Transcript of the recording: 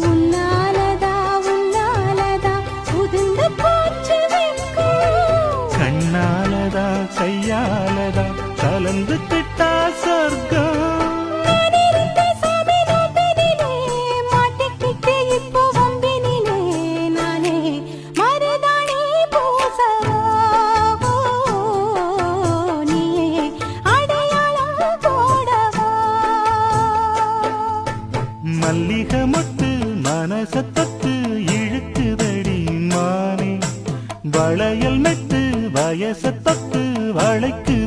உன்னாலதா உன்னாலதா உதிர்ந்து போச்சு கண்ணாலதா கையாலதா கலந்து கிட்டா சொர்க்கம் மல்லிகை மொட்டு மனசத்தத்து இழுக்குதடி மானே வளையல் மெட்டு வயசத்தத்து வளைக்கு